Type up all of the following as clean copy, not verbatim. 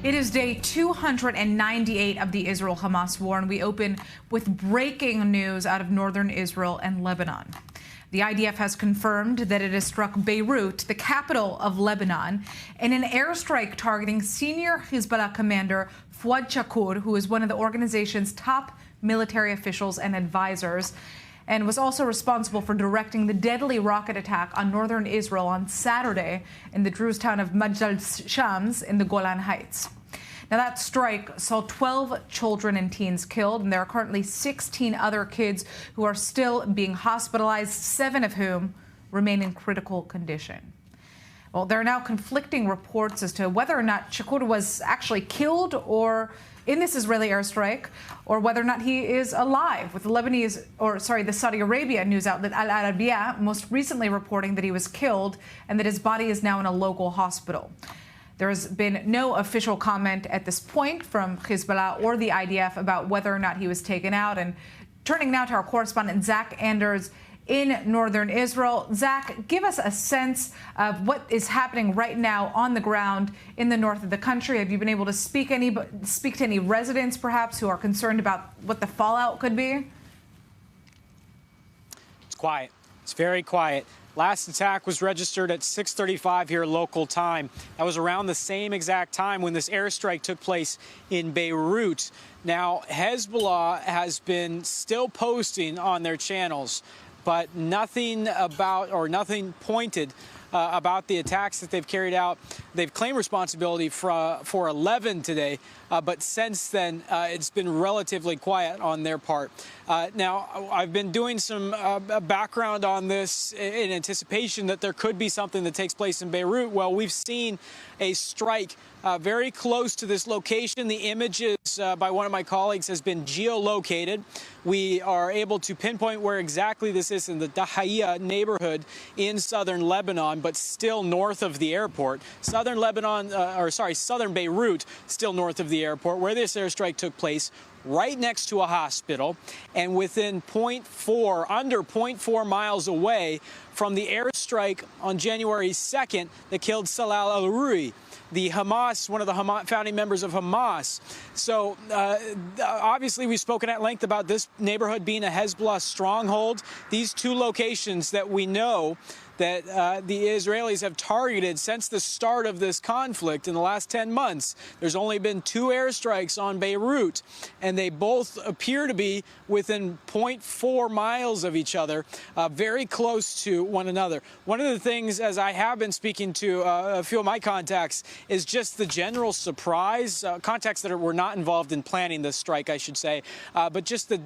It is day 298 of the Israel-Hamas war, and we open with breaking news out of northern Israel and Lebanon. The IDF has confirmed that it has struck Beirut, the capital of Lebanon, in an airstrike targeting senior Hezbollah commander Fouad Shakur, who is one of the organization's top military officials and advisors, and was also responsible for directing the deadly rocket attack on northern Israel on Saturday in the Druze town of Majd al-Shams in the Golan Heights. Now, that strike saw 12 children and teens killed, and there are currently 16 other kids who are still being hospitalized, 7 of whom remain in critical condition. Well, there are now conflicting reports as to whether or not Shakur was actually killed or in this Israeli airstrike, or whether or not he is alive, with the Saudi Arabia news outlet Al Arabiya most recently reporting that he was killed and that his body is now in a local hospital. There has been no official comment at this point from Hezbollah or the IDF about whether or not he was taken out. And turning now to our correspondent, Zach Anders, in northern Israel. Zach, give us a sense of what is happening right now on the ground in the north of the country. Have you been able to speak to any residents, perhaps, who are concerned about what the fallout could be? It's quiet. It's very quiet. Last attack was registered at 6:35 here local time. That was around the same exact time when this airstrike took place in Beirut. Now, Hezbollah has been still posting on their channels, but nothing pointed about the attacks that they've carried out. They've claimed responsibility for 11 today, but since then, it's been relatively quiet on their part. Now, I've been doing some background on this in anticipation that there could be something that takes place in Beirut. Well, we've seen a strike very close to this location. The images by one of my colleagues has been geolocated. We are able to pinpoint where exactly this is in the Dahaya neighborhood in southern Lebanon, but still north of the airport. Southern Beirut, still north of the airport, where this airstrike took place, right next to a hospital, and within under 0.4 miles away from the airstrike on January 2nd that killed Salal al-Rui, one of the founding members of Hamas. So obviously we've spoken at length about this neighborhood being a Hezbollah stronghold. These two locations that we know that the Israelis have targeted since the start of this conflict in the last 10 months. There's only been 2 airstrikes on Beirut, and they both appear to be within 0.4 miles of each other, very close to one another. One of the things, as I have been speaking to a few of my contacts, is just the general surprise, contacts that were not involved in planning this strike, I should say, but just the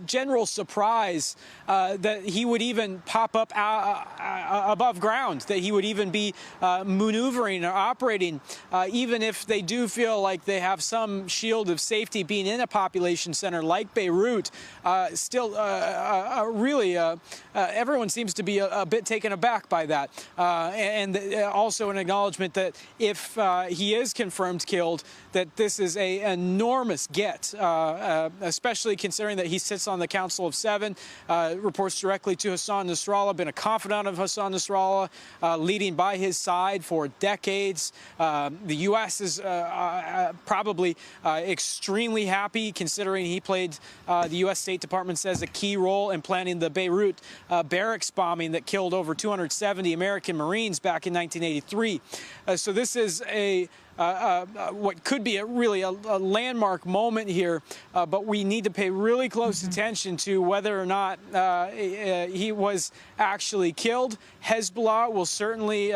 general surprise that he would even pop up above ground, that he would even be maneuvering or operating, even if they do feel like they have some shield of safety being in a population center like Beirut. Still, everyone seems to be a bit taken aback by that. And also an acknowledgement that if he is confirmed killed, that this is an enormous get, especially considering that he sits on the Council of 7, reports directly to Hassan Nasrallah, been a confidant of Hassan Nasrallah, leading by his side for decades. The U.S. is probably extremely happy, considering he played, the U.S. State Department says, a key role in planning the Beirut barracks bombing that killed over 270 American Marines back in 1983. So this is what could be really a landmark moment here, but we need to pay really close attention to whether or not he was actually killed. Hezbollah will certainly,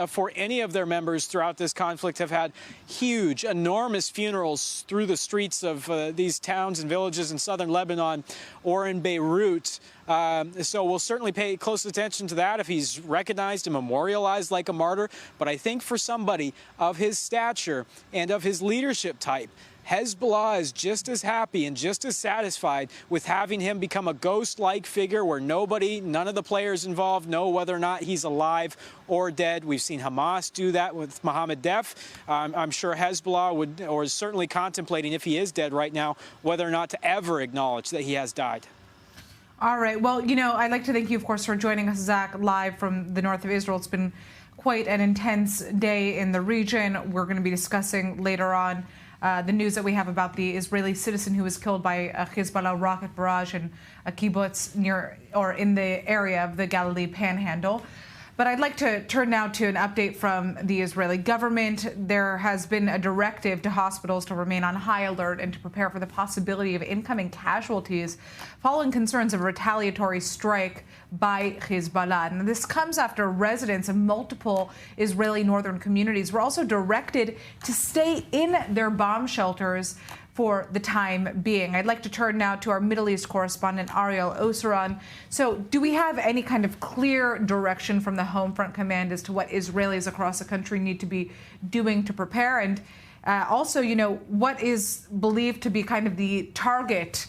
for any of their members throughout this conflict, have had huge, enormous funerals through the streets of these towns and villages in southern Lebanon or in Beirut. So we'll certainly pay close attention to that if he's recognized and memorialized like a martyr. But I think for somebody of his stature and of his leadership type, Hezbollah is just as happy and just as satisfied with having him become a ghost-like figure where none of the players involved know whether or not he's alive or dead. We've seen Hamas do that with Mohammed Def. I'm sure Hezbollah would, or is certainly contemplating, if he is dead right now, whether or not to ever acknowledge that he has died. All right. Well, I'd like to thank you, of course, for joining us, Zach, live from the north of Israel. It's been quite quite an intense day in the region. We're going to be discussing later on the news that we have about the Israeli citizen who was killed by a Hezbollah rocket barrage in a kibbutz near or in the area of the Galilee Panhandle. But I'd like to turn now to an update from the Israeli government. There has been a directive to hospitals to remain on high alert and to prepare for the possibility of incoming casualties following concerns of a retaliatory strike by Hezbollah. And this comes after residents of multiple Israeli northern communities were also directed to stay in their bomb shelters for the time being. I'd like to turn now to our Middle East correspondent, Ariel Oseran. So do we have any kind of clear direction from the Home Front Command as to what Israelis across the country need to be doing to prepare? And also, what is believed to be kind of the target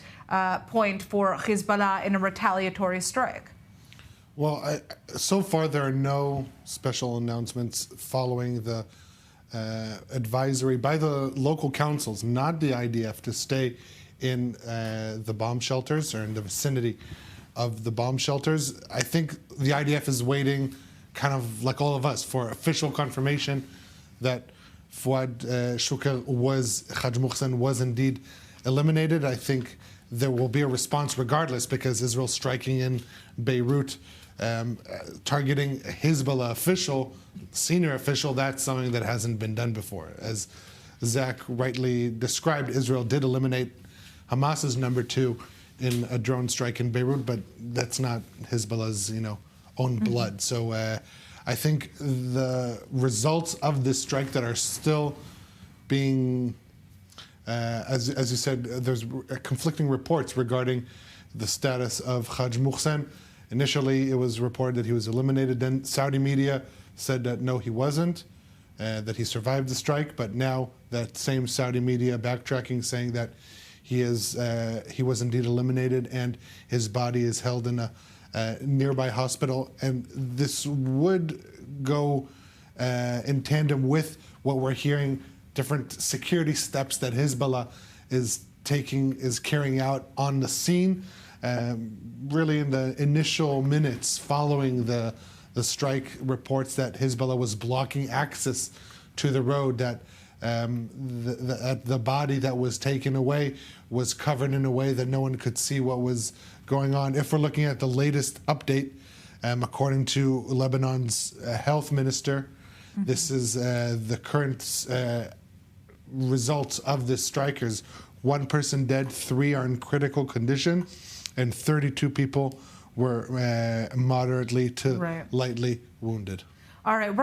point for Hezbollah in a retaliatory strike? Well, so far there are no special announcements following the advisory by the local councils, not the IDF, to stay in the bomb shelters or in the vicinity of the bomb shelters. I think the IDF is waiting, kind of like all of us, for official confirmation that Fouad Shukr Haj Muhsen was indeed eliminated. I think there will be a response regardless, because Israel's striking in Beirut, targeting Hezbollah senior official. That's something that hasn't been done before. As Zach rightly described, Israel did eliminate Hamas's number 2 in a drone strike in Beirut, but that's not Hezbollah's, own blood. So I think the results of this strike that are still being, as you said, there's conflicting reports regarding the status of Haj Muhsen. Initially, it was reported that he was eliminated. Then Saudi media said that no, he wasn't, that he survived the strike. But now that same Saudi media backtracking, saying that he was indeed eliminated and his body is held in a nearby hospital. And this would go in tandem with what we're hearing, different security steps that Hezbollah is carrying out on the scene. Really in the initial minutes following the strike, reports that Hezbollah was blocking access to the road, that the body that was taken away was covered in a way that no one could see what was going on. If we're looking at the latest update, according to Lebanon's health minister, this is the current results of the strikers. 1 person dead, 3 are in critical condition, and 32 people were moderately to lightly wounded. All right.